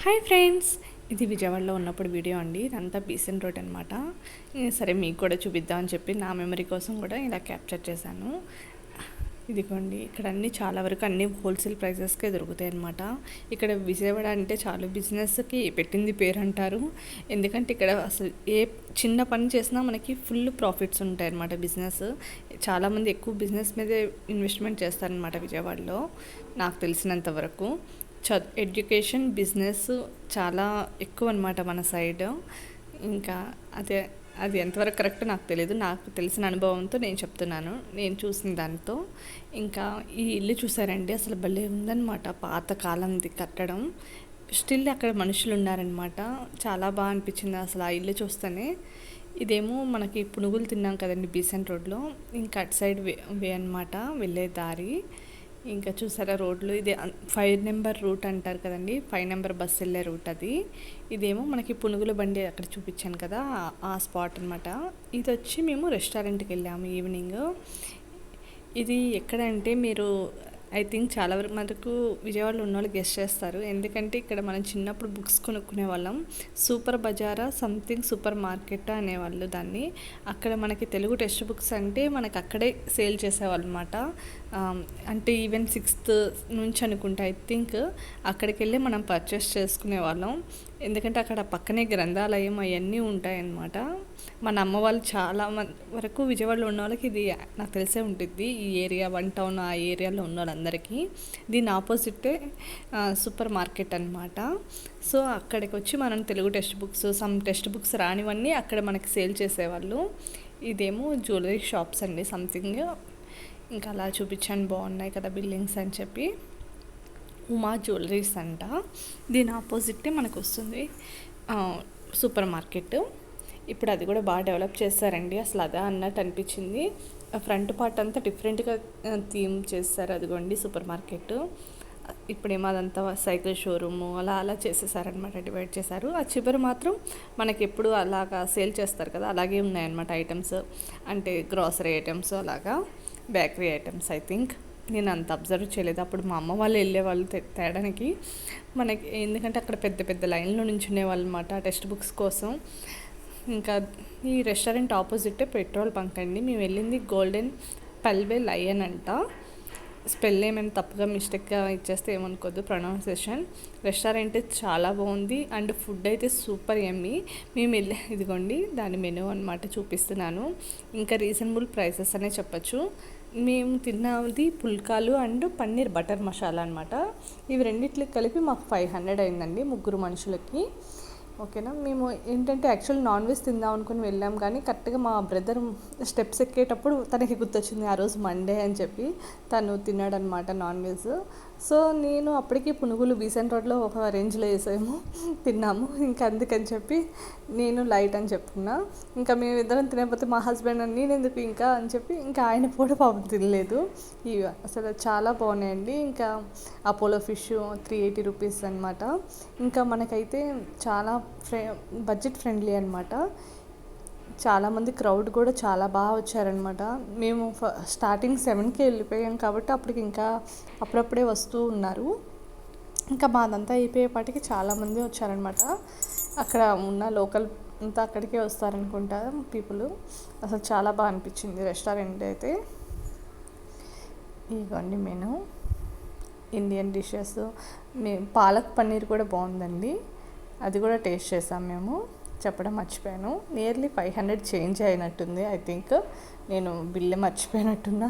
Hi friends, ఇది విజయవాడలో ఉన్నప్పుడు వీడియో అండి. ఇదంతా బీసెంట్ రోడ్ అనమాట. సరే మీకు కూడా చూపిద్దామని చెప్పి నా మెమరీ కోసం కూడా ఇలా క్యాప్చర్ చేశాను. ఇదిగోండి, ఇక్కడ అన్నీ చాలా వరకు అన్నీ హోల్సేల్ ప్రైజెస్కే దొరుకుతాయి అనమాట. ఇక్కడ విజయవాడ అంటే చాలా బిజినెస్కి పెట్టింది పేరు అంటారు. ఎందుకంటే ఇక్కడ అసలు ఏ చిన్న పని చేసినా మనకి ఫుల్ ప్రాఫిట్స్ ఉంటాయి అన్నమాట. బిజినెస్ చాలామంది ఎక్కువ బిజినెస్ మీదే ఇన్వెస్ట్మెంట్ చేస్తారనమాట విజయవాడలో, నాకు తెలిసినంత వరకు. ఎడ్యుకేషన్ బిజినెస్ చాలా ఎక్కువ అనమాట మన సైడ్. ఇంకా అది ఎంతవరకు కరెక్ట్ నాకు తెలియదు. నాకు తెలిసిన అనుభవంతో నేను చెప్తున్నాను, నేను చూసిన దాంతో. ఇంకా ఈ ఇల్లు చూసారండి, అసలు భలే ఉందన్నమాట. పాత కాలంది కట్టడం, స్టిల్ అక్కడ మనుషులు ఉన్నారనమాట. చాలా బాగా అనిపించింది అసలు ఆ ఇల్లు చూస్తేనే. ఇదేమో మనకి పునుగులు తిన్నాం కదండి బీసెంట్ రోడ్లో, ఇంకా అటు సైడ్ వే అనమాట వెళ్ళే దారి. ఇంకా చూసారా రోడ్లు, ఇది 5 నెంబర్ రూట్ అంటారు కదండి, 5 నెంబర్ బస్సు వెళ్ళే రూట్ అది. ఇదేమో మనకి పునుగుల బండి అక్కడ చూపించాను కదా, ఆ స్పాట్ అనమాట. ఇది వచ్చి మేము రెస్టారెంట్కి వెళ్ళాము ఈవినింగ్. ఇది ఎక్కడంటే మీరు ఐ థింక్ చాలా వరకు మనకు విజయవాడలో ఉన్న వాళ్ళు గెస్ట్ చేస్తారు. ఎందుకంటే ఇక్కడ మనం చిన్నప్పుడు బుక్స్ కొనుక్కునే వాళ్ళం. సూపర్ బజారా సంథింగ్ సూపర్ మార్కెట్ అనేవాళ్ళు దాన్ని. అక్కడ మనకి తెలుగు టెక్స్ట్ బుక్స్ అంటే మనకు అక్కడే సేల్ చేసేవాళ్ళు అనమాట. అంటే ఈవెన్ 6th నుంచి అనుకుంటా ఐ థింక్ అక్కడికి వెళ్ళి మనం పర్చేస్ చేసుకునే వాళ్ళం. ఎందుకంటే అక్కడ పక్కనే గ్రంథాలయం అవన్నీ ఉంటాయన్నమాట. మన అమ్మ వాళ్ళు చాలా వరకు విజయవాడలో ఉన్న వాళ్ళకి ఇది నాకు తెలిసే ఉంటుంది. ఈ ఏరియా 1 టౌన్ ఆ ఏరియాలో ఉన్న వాళ్ళందరికీ దీని ఆపోజిటే సూపర్ మార్కెట్ అనమాట. సో అక్కడికి వచ్చి మనం Telugu textbooks, some textbooks రానివన్నీ అక్కడ మనకి సేల్ చేసేవాళ్ళు. ఇదేమో జ్యువెలరీ షాప్స్ అండి సంథింగ్. ఇంకా అలా చూపించాను, బాగున్నాయి కదా బిల్డింగ్స్ అని చెప్పి. ఉమా జ్యువెలరీస్ అంట. దీని ఆపోజిటే మనకు వస్తుంది సూపర్ మార్కెట్. ఇప్పుడు అది కూడా బాగా డెవలప్ చేస్తారండి. అసలు అదే అన్నట్టు అనిపించింది. ఫ్రంట్ పార్ట్ అంతా డిఫరెంట్గా థీమ్ చేస్తారు. అదిగోండి సూపర్ మార్కెట్. ఇప్పుడేమో అదంతా సైకిల్ షోరూము అలా అలా చేసేసారనమాట, డివైడ్ చేశారు. ఆ చివరి మాత్రం మనకి ఎప్పుడు అలాగా సేల్ చేస్తారు కదా, అలాగే ఉన్నాయన్నమాట ఐటమ్స్. అంటే గ్రాసరీ ఐటమ్స్, అలాగా బేకరీ ఐటమ్స్. ఐ థింక్ నేను అంత అబ్జర్వ్ చేయలేదు. అప్పుడు మా అమ్మ వాళ్ళు వెళ్ళేవాళ్ళు తేడానికి మనకి, ఎందుకంటే అక్కడ పెద్ద పెద్ద లైన్లో నుంచునేవాళ్ళు అనమాట టెక్స్ట్ బుక్స్ కోసం. ఇంకా ఈ రెస్టారెంట్ ఆపోజిటే పెట్రోల్ బంక్ అండి. మేము వెళ్ళింది గోల్డెన్ పల్వే లయన్ అంట. స్పెల్ ఏమైనా తప్పుగా మిస్టేక్గా ఇచ్చేస్తే ఏమనుకోద్దు, ప్రొనౌన్సియేషన్. రెస్టారెంట్ చాలా బాగుంది అండ్ ఫుడ్ అయితే సూపర్ యమ్మీ. మేము ఇదిగోండి దాని మెనూ అనమాట చూపిస్తున్నాను. ఇంకా రీజనబుల్ ప్రైసెస్ అనే చెప్పచ్చు. మేము తిన్నది పుల్కాలు అండ్ పన్నీర్ బటర్ మసాలా అనమాట. ఇవి రెండిట్లకి కలిపి మాకు 500 అయిందండి, 3 మనుషులకి. ఓకేనా. మేము ఏంటంటే యాక్చువల్ నాన్ వెజ్ తిందాం అనుకుని వెళ్ళాం, కానీ కరెక్ట్గా మా బ్రదర్ స్టెప్స్ ఎక్కేటప్పుడు తనకి గుర్తొచ్చింది ఆ రోజు మండే అని చెప్పి తను తిన్నాడనమాట నాన్ వెజ్. సో నేను అప్పటికి పునుగులు బీసెంట్ రోడ్లో ఒక రేంజ్లో వేసాము, తిన్నాము. ఇంకా అందుకని చెప్పి నేను లైట్ అని చెప్పుకున్నా. ఇంకా మేము ఇద్దరం తినకపోతే మా హస్బెండ్ అని నేను ఎందుకు ఇంకా అని చెప్పి ఇంకా ఆయన కూడా పాపం తినలేదు. ఇవి అసలు చాలా బాగున్నాయండి. ఇంకా అపోలో ఫిష్ 380 రూపీస్ అనమాట. ఇంకా మనకైతే చాలా బడ్జెట్ ఫ్రెండ్లీ అనమాట. చాలామంది క్రౌడ్ కూడా చాలా బాగా వచ్చారనమాట. మేము స్టార్టింగ్ 7కి వెళ్ళిపోయాం కాబట్టి అప్పటికి ఇంకా అప్పుడప్పుడే వస్తూ ఉన్నారు. ఇంకా మాదంతా అయిపోయేపాటికి చాలామంది వచ్చారనమాట. అక్కడ ఉన్న లోకల్ అంతా అక్కడికే వస్తారనుకుంటా పీపుల్. అసలు చాలా బాగా అనిపించింది రెస్టారెంట్ అయితే. ఇదిగోండి menu, Indian dishes. Palak paneer కూడా బాగుందండి, అది కూడా టేస్ట్ చేసాం మేము. చెప్పడం మర్చిపోయాను, నియర్లీ 500 చేంజ్ అయినట్టుంది. ఐ థింక్ నేను బిల్లు మర్చిపోయినట్టున్నా.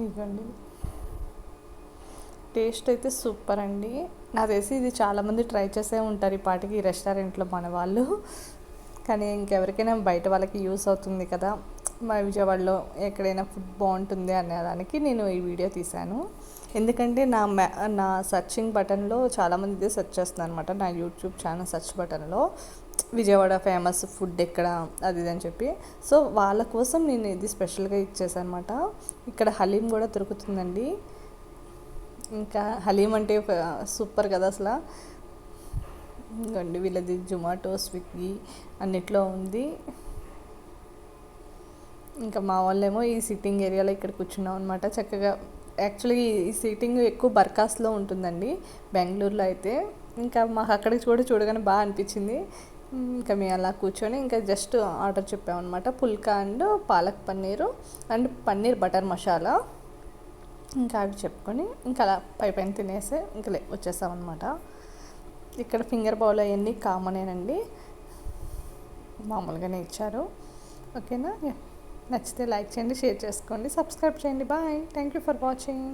ఇదిగోండి, టేస్ట్ అయితే సూపర్ అండి. నాకు తెలిసి ఇది చాలామంది ట్రై చేసే ఉంటారు ఈ పాటికి ఈ రెస్టారెంట్లో మన వాళ్ళు. కానీ ఇంకెవరికైనా బయట వాళ్ళకి యూస్ అవుతుంది కదా, మా విజయవాడలో ఎక్కడైనా ఫుడ్ బాగుంటుంది అనేదానికి నేను ఈ వీడియో తీశాను. ఎందుకంటే నా సర్చింగ్ బటన్లో చాలామంది ఇదే సెర్చ్ చేస్తున్నాను అనమాట. నా యూట్యూబ్ ఛానల్ సెర్చ్ బటన్లో విజయవాడ ఫేమస్ ఫుడ్ ఎక్కడ అది అని చెప్పి. సో వాళ్ళ కోసం నేను ఇది స్పెషల్గా ఇచ్చేసాను అనమాట. ఇక్కడ హలీం కూడా దొరుకుతుందండి. ఇంకా హలీం అంటే సూపర్ కదా అసలు. ఇంకోండి వీళ్ళది జొమాటో, స్విగ్గీ అన్నిట్లో ఉంది. ఇంకా మా వాళ్ళేమో ఈ సిట్టింగ్ ఏరియాలో ఇక్కడ కూర్చున్నాం అనమాట. చక్కగా యాక్చువల్లీ ఈ సీటింగ్ ఎక్కువ బర్కాస్లో ఉంటుందండి బెంగళూరులో అయితే. ఇంకా మాకు అక్కడికి చూడగానే బాగా అనిపించింది. ఇంకా మేము అలా కూర్చొని ఇంకా జస్ట్ ఆర్డర్ చెప్పామన్నమాట. Phulka and palak paneer and paneer butter masala. ఇంకా అవి చెప్పుకొని ఇంకా అలా పైన తినేసి ఇంకా వచ్చేసామన్నమాట. ఇక్కడ ఫింగర్ బౌల్ అవన్నీ కామనేనండి, మామూలుగానే ఇచ్చారు. ఓకేనా, నచ్చితే లైక్ చేయండి, షేర్ చేసుకోండి, సబ్స్క్రైబ్ చేయండి. Bye, thank you for watching.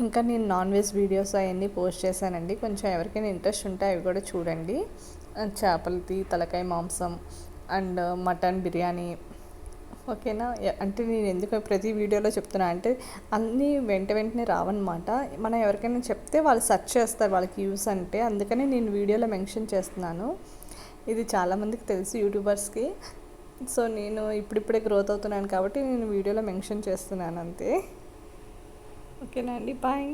ఇంకా నేను నాన్ వెజ్ వీడియోస్ అవన్నీ పోస్ట్ చేశానండి, కొంచెం ఎవరికైనా ఇంట్రెస్ట్ ఉంటే అవి కూడా చూడండి. చేపలది తలకాయ మాంసం అండ్ మటన్ బిర్యానీ. ఓకేనా, అంటే నేను ఎందుకు ప్రతి వీడియోలో చెప్తున్నా అంటే అన్నీ వెంటనే రావన్నమాట. మనం ఎవరికైనా చెప్తే వాళ్ళు సెర్చ్ చేస్తారు, వాళ్ళకి యూస్ అంటే, అందుకని నేను వీడియోలో మెన్షన్ చేస్తున్నాను. ఇది చాలామందికి తెలుసు యూట్యూబర్స్కి. సో నేను ఇప్పుడిప్పుడే గ్రోత్ అవుతున్నాను కాబట్టి నేను వీడియోలో మెన్షన్ చేస్తున్నాను అంతే. ఓకేనా అండి, బాయ్.